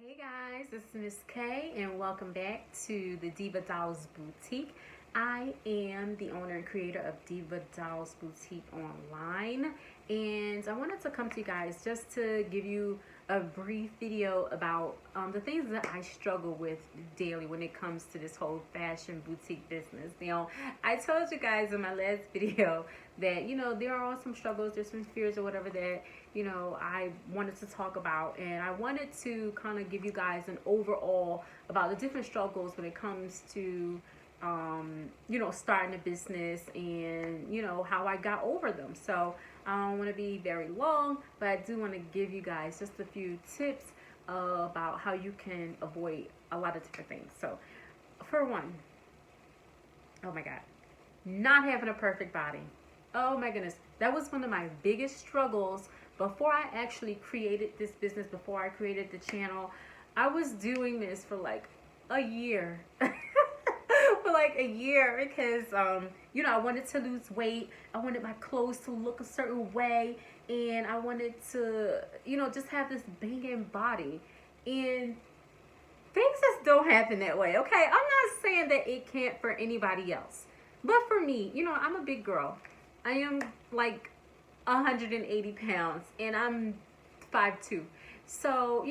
Hey guys, this is Miss K and welcome back to the Diva Dolls Boutique. I am the owner and creator of Diva Dolls Boutique Online, and I wanted to come to you guys just to give you a brief video about the things that I struggle with daily when it comes to this whole fashion boutique business. I told you guys in my last video that, there are some struggles, there's some fears or whatever that, I wanted to talk about, and I wanted to kind of give you guys an overall about the different struggles when it comes to starting a business and, how I got over them. So I don't want to be very long, but I do want to give you guys just a few tips about how you can avoid a lot of different things. So for one, oh my God, not having a perfect body. Oh my goodness, that was one of my biggest struggles before I actually created this business, before I created the channel. I was doing this for like a year. For like a year because, I wanted to lose weight. I wanted my clothes to look a certain way. And I wanted to, just have this banging body. And things just don't happen that way, okay? I'm not saying that it can't for anybody else. But for me, I'm a big girl. I am like 180 pounds and I'm 5'2". So,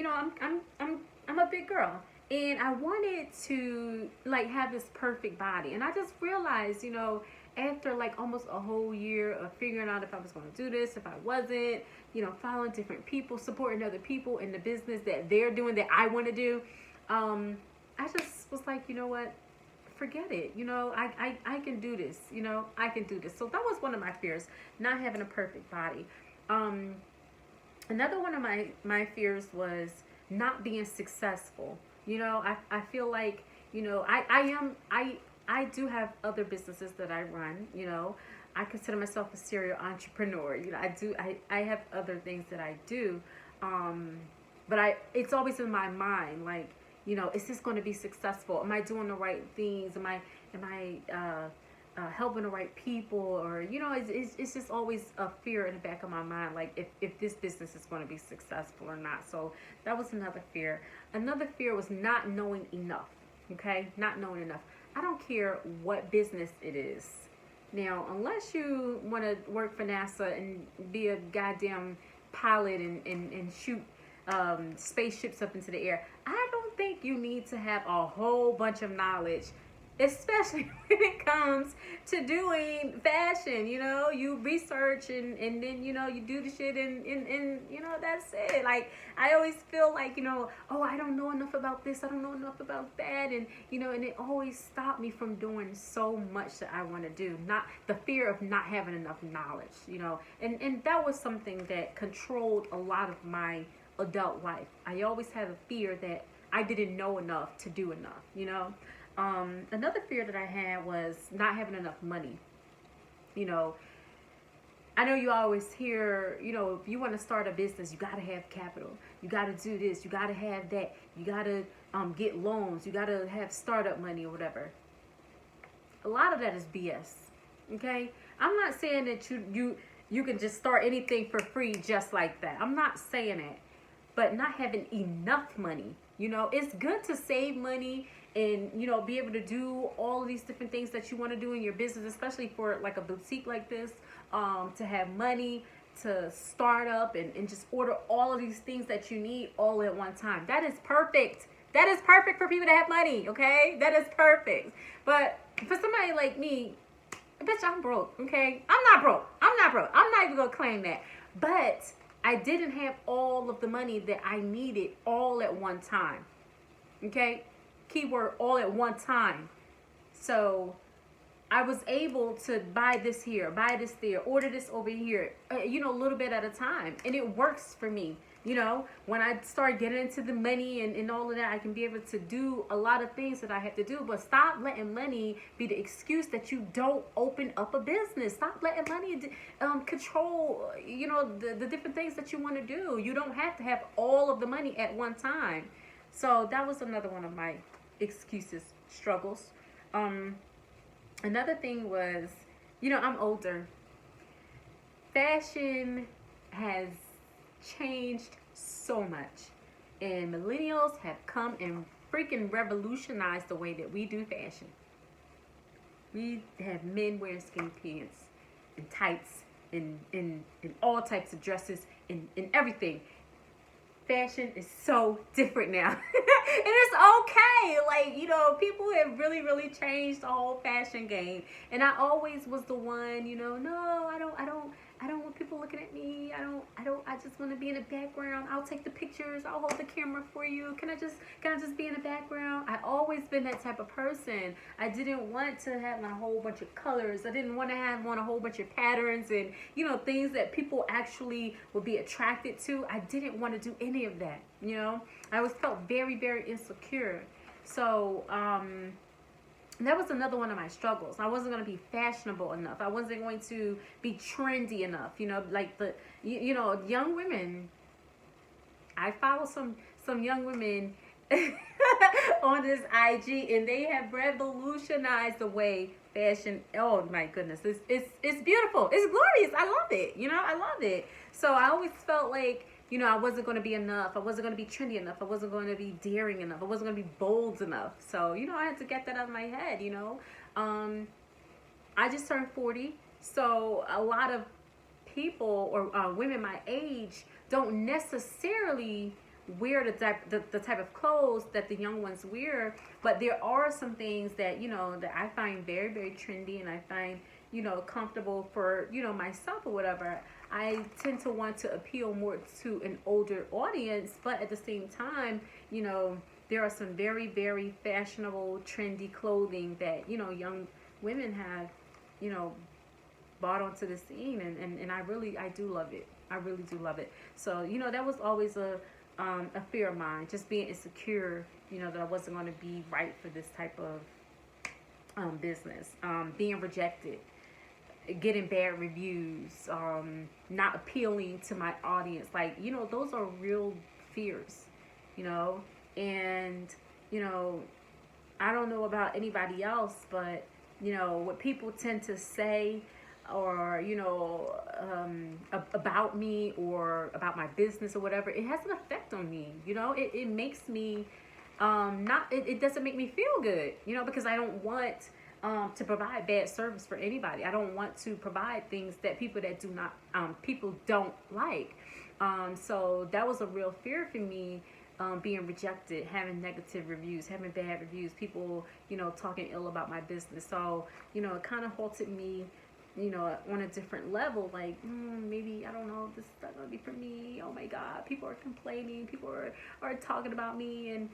I'm a big girl. And I wanted to like have this perfect body. And I just realized, after like almost a whole year of figuring out if I was going to do this, if I wasn't, following different people, supporting other people in the business that they're doing that I want to do, I just was like, you know what? Forget it. I can do this. I can do this. So that was one of my fears, not having a perfect body. Another one of my fears was not being successful. I feel like, I do have other businesses that I run. I consider myself a serial entrepreneur. I have other things that I do. But it's always in my mind, like, is this going to be successful? Am I doing the right things? Am I helping the right people? Or, it's just always a fear in the back of my mind, like if this business is going to be successful or not. So that was another fear. Another fear was not knowing enough, okay? Not knowing enough. I don't care what business it is. Now, unless you want to work for NASA and be a goddamn pilot and shoot spaceships up into the air, I don't think you need to have a whole bunch of knowledge, especially when it comes to doing fashion. You research and then you do the shit and that's it. Like, I always feel like, oh, I don't know enough about this, I don't know enough about that, and and it always stopped me from doing so much that I want to do. Not the fear of not having enough knowledge, and that was something that controlled a lot of my adult life. I always had a fear that I didn't know enough to do enough. Another fear that I had was not having enough money. I know you always hear, if you want to start a business, you got to have capital. You got to do this. You got to have that. You got to get loans. You got to have startup money or whatever. A lot of that is BS. Okay? I'm not saying that you can just start anything for free just like that. I'm not saying it. But not having enough money. It's good to save money and, be able to do all of these different things that you want to do in your business, especially for like a boutique like this, to have money to start up and just order all of these things that you need all at one time. That is perfect. That is perfect for people to have money, okay? That is perfect. But for somebody like me, bitch, I'm broke, okay? I'm not broke. I'm not even going to claim that. But I didn't have all of the money that I needed all at one time. Okay? Keyword, all at one time. So I was able to buy this here, buy this there, order this over here, a little bit at a time. And it works for me. When I start getting into the money and all of that, I can be able to do a lot of things that I have to do. But stop letting money be the excuse that you don't open up a business. Stop letting money control, the different things that you want to do. You don't have to have all of the money at one time. So that was another one of my excuses, struggles. Another thing was, I'm older. Fashion has changed so much. And millennials have come and freaking revolutionized the way that we do fashion. We have men wearing skinny pants and tights and all types of dresses and everything. Fashion is so different now. And it's okay. Like, you know, people have really, really changed the whole fashion game. And I always was the one, you know, no, I don't want people looking at me. I just want to be in the background. I'll take the pictures. I'll hold the camera for you. Can I just be in the background? I always been that type of person. I didn't want to have a whole bunch of colors. I didn't want to have on a whole bunch of patterns and, you know, things that people actually would be attracted to. I didn't want to do any of that, you know. I always felt very, very insecure. So, that was another one of my struggles. I wasn't going to be fashionable enough. I wasn't going to be trendy enough. You know, like you know, young women. I follow some young women on this IG, and they have revolutionized the way fashion. Oh my goodness, it's beautiful. It's glorious. I love it. You know, I love it. So I always felt like, you know, I wasn't going to be enough. I wasn't going to be trendy enough. I wasn't going to be daring enough. I wasn't going to be bold enough. So, you know, I had to get that out of my head, you know. I just turned 40. So a lot of people or women my age don't necessarily wear the type of clothes that the young ones wear. But there are some things that, you know, that I find very, very trendy and I find, you know, comfortable for, you know, myself or whatever. I tend to want to appeal more to an older audience, but at the same time, you know, there are some very, very fashionable, trendy clothing that, you know, young women have, you know, bought onto the scene, and I do love it. I really do love it. So, you know, that was always a fear of mine, just being insecure, you know, that I wasn't going to be right for this type of business, being rejected, getting bad reviews, not appealing to my audience. Like, you know, those are real fears, you know. And, you know, I don't know about anybody else, but, you know, what people tend to say or, you know, about me or about my business or whatever, it has an effect on me. You know, it makes me it doesn't make me feel good, you know, because I don't want to provide bad service for anybody. I don't want to provide things that people don't like. So that was a real fear for me, being rejected, having negative reviews, having bad reviews, people, you know, talking ill about my business. So, you know, it kind of halted me, you know, on a different level. Like, maybe, I don't know, this is not going to be for me. Oh my God, people are complaining. People are talking about me, and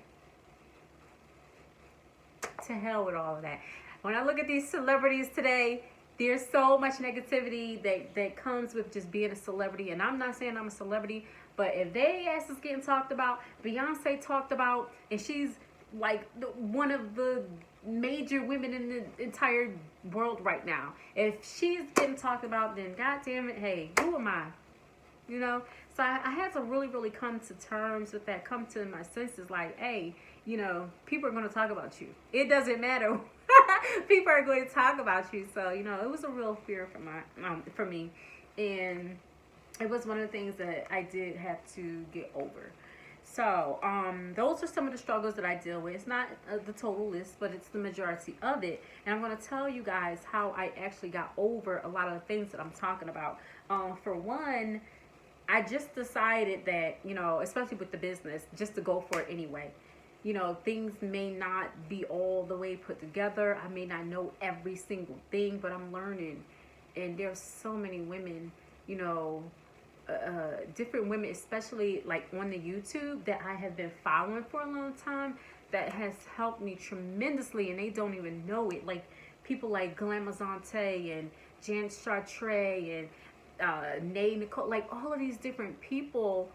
to hell with all of that. When I look at these celebrities today, there's so much negativity that comes with just being a celebrity. And I'm not saying I'm a celebrity, but if they ass is getting talked about, Beyonce talked about, and she's like one of the major women in the entire world right now. If she's getting talked about, then God damn it, hey, who am I? You know? So I had to really, really come to terms with that, come to my senses like, hey, you know, people are going to talk about you. It doesn't matter. People are going to talk about you. So, you know, it was a real fear for me. And it was one of the things that I did have to get over. So, those are some of the struggles that I deal with. It's not the total list, but it's the majority of it. And I'm going to tell you guys how I actually got over a lot of the things that I'm talking about. For one, I just decided that, you know, especially with the business, just to go for it anyway. You know, things may not be all the way put together. I may not know every single thing, but I'm learning. And there's so many women, you know, different women, especially like on the YouTube, that I have been following for a long time, that has helped me tremendously, and they don't even know it. Like people like Glamazante and Jan Chartre and Nay Nicole, like all of these different people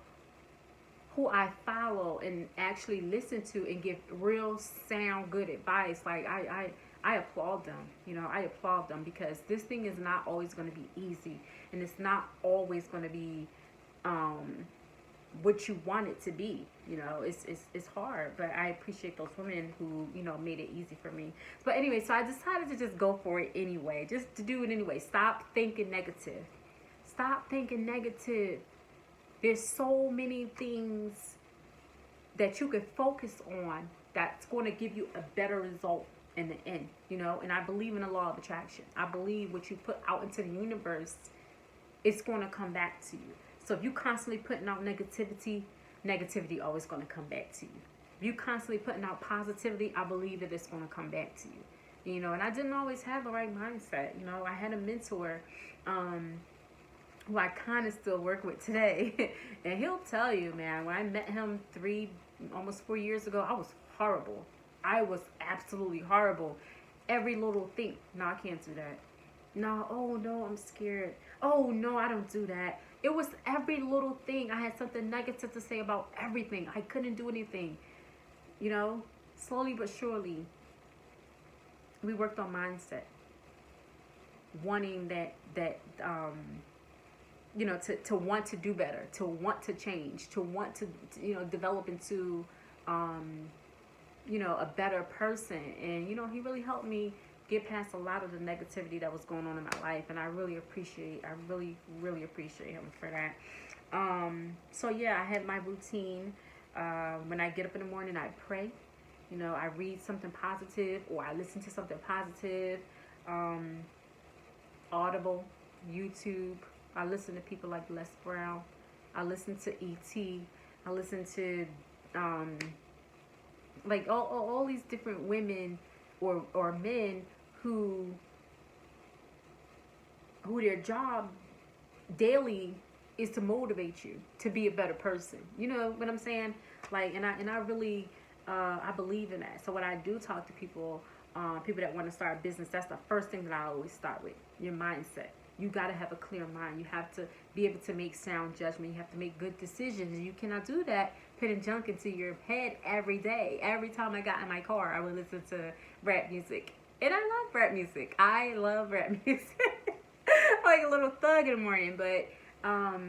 who I follow and actually listen to and give real sound good advice. Like I applaud them, you know, I applaud them, because this thing is not always going to be easy, and it's not always going to be what you want it to be. You know, it's hard, but I appreciate those women who, you know, made it easy for me. But anyway, so I decided to just go for it anyway, just to do it anyway. Stop thinking negative. Stop thinking negative. There's so many things that you can focus on that's going to give you a better result in the end, you know. And I believe in the law of attraction. I believe what you put out into the universe, it's going to come back to you. So if you constantly putting out negativity, negativity always going to come back to you. If you constantly putting out positivity, I believe that it's going to come back to you. You know, and I didn't always have the right mindset. You know, I had a mentor who I kind of still work with today. And he'll tell you, man, when I met him almost 4 years ago, I was horrible. I was absolutely horrible. Every little thing. No, I can't do that. No, oh no, I'm scared. Oh no, I don't do that. It was every little thing. I had something negative to say about everything. I couldn't do anything. You know, slowly but surely, we worked on mindset. Wanting that you know, to want to do better, to want to change, to want to, you know, develop into, you know, a better person. And, you know, he really helped me get past a lot of the negativity that was going on in my life. And I really appreciate him for that. So yeah, I have my routine. When I get up in the morning, I pray. You know, I read something positive, or I listen to something positive. Audible, YouTube. I listen to people like Les Brown. I listen to E.T. I listen to like all these different women or men who their job daily is to motivate you to be a better person. You know what I'm saying? Like, and I really I believe in that. So when I do talk to people that want to start a business, that's the first thing that I always start with: your mindset. You got to have a clear mind. You have to be able to make sound judgment. You have to make good decisions. And you cannot do that putting junk into your head every day. Every time I got in my car, I would listen to rap music. And I love rap music. I love rap music. Like a little thug in the morning. But I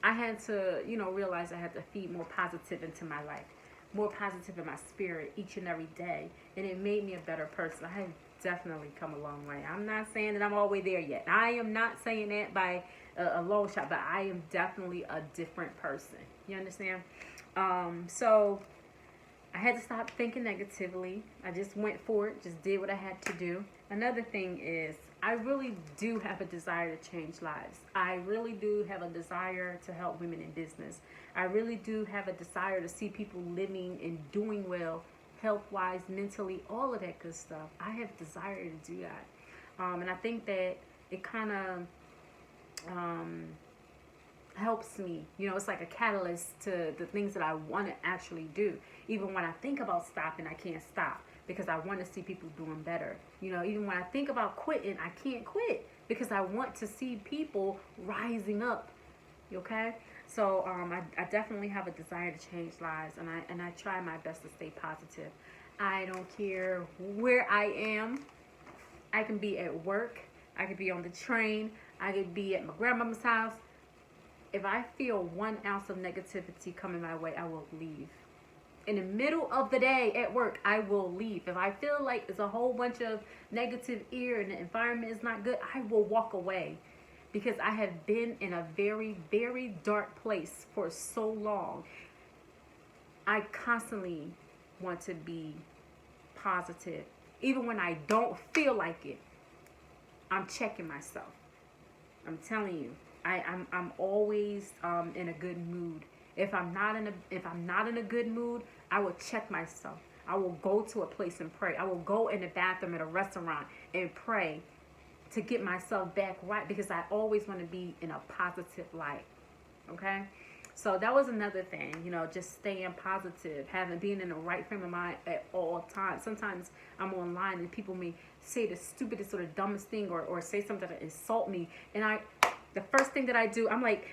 had to, you know, realize I had to feed more positive into my life. More positive in my spirit each and every day. And it made me a better person. I have definitely come a long way. I'm not saying that I'm all the way there yet. I am not saying that by a long shot, but I am definitely a different person. You understand? So I had to stop thinking negatively. I just went for it, just did what I had to do. Another thing is, I really do have a desire to change lives. I really do have a desire to help women in business. I really do have a desire to see people living and doing well, health-wise, mentally, all of that good stuff. I have desire to do that. And I think that it kind of helps me. You know, it's like a catalyst to the things that I want to actually do. Even when I think about stopping, I can't stop because I want to see people doing better. You know, even when I think about quitting, I can't quit because I want to see people rising up. Okay? So I definitely have a desire to change lives, and I try my best to stay positive. I don't care where I am. I can be at work. I could be on the train. I could be at my grandmama's house. If I feel 1 ounce of negativity coming my way, I will leave. In the middle of the day at work, I will leave. If I feel like it's a whole bunch of negative air and the environment is not good, I will walk away. Because I have been in a very, very dark place for so long. I constantly want to be positive. Even when I don't feel like it, I'm checking myself. I'm telling you, I'm always in a good mood. If I'm not in a good mood, I will check myself. I will go to a place and pray. I will go in the bathroom at a restaurant and pray to get myself back right, because I always want to be in a positive light. Okay? So that was another thing, you know, just staying positive, being in the right frame of mind at all times. Sometimes I'm online and people may say the stupidest or the dumbest thing or say something that insult me. And the first thing that I do, I'm like,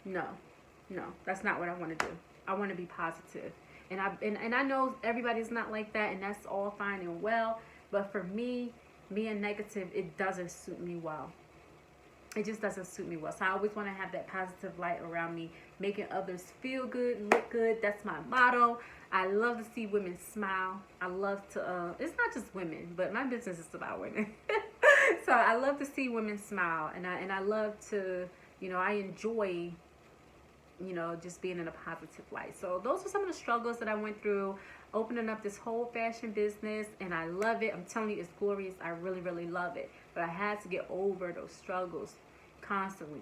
no, that's not what I want to do. I want to be positive. And I know everybody's not like that, and that's all fine and well. But for me, being negative, it doesn't suit me well. It just doesn't suit me well. So I always want to have that positive light around me, making others feel good, look good. That's my motto. I love to see women smile. I love to, it's not just women, but my business is about women. So I love to see women smile, and I love to, you know, I enjoy you know, just being in a positive light. So those are some of the struggles that I went through opening up this whole fashion business, and I love it. I'm telling you, it's glorious. I really, really love it. But I had to get over those struggles constantly,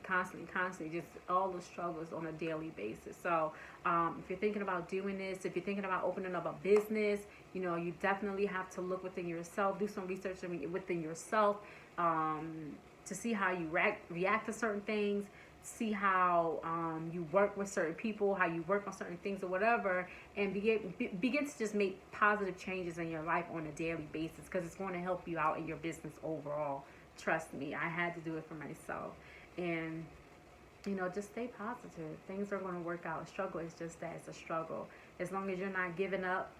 just all the struggles on a daily basis. So if you're thinking about doing this, if you're thinking about opening up a business, you know, you definitely have to look within yourself, do some research within yourself, to see how you react to certain things, see how you work with certain people, how you work on certain things or whatever, and begin to just make positive changes in your life on a daily basis, because it's going to help you out in your business overall. Trust me, I had to do it for myself. And you know, just stay positive. Things are going to work out. A struggle is just that. It's a struggle. As long as you're not giving up,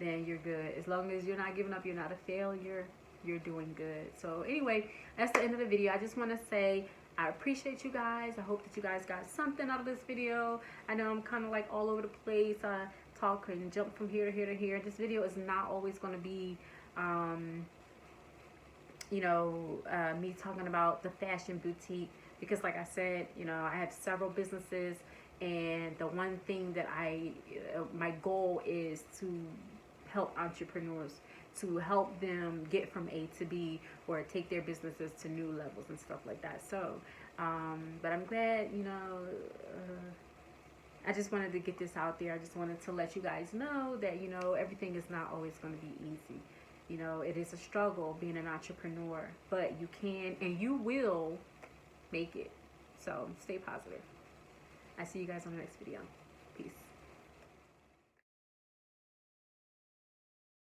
then you're good. As long as you're not giving up, you're not a failure, you're doing good. So anyway, that's the end of the video. I just want to say I appreciate you guys. I hope that you guys got something out of this video. I know I'm kind of like all over the place. I talk and jump from here to here to here. This video is not always going to be you know, me talking about the fashion boutique, because like I said, you know, I have several businesses, and the one thing that my goal is to help entrepreneurs, to help them get from A to B, or take their businesses to new levels and stuff like that. So but I'm glad, you know, I just wanted to get this out there. I just wanted to let you guys know that, you know, everything is not always going to be easy. You know, it is a struggle being an entrepreneur, but you can and you will make it. So stay positive. I see you guys on the next video. Peace.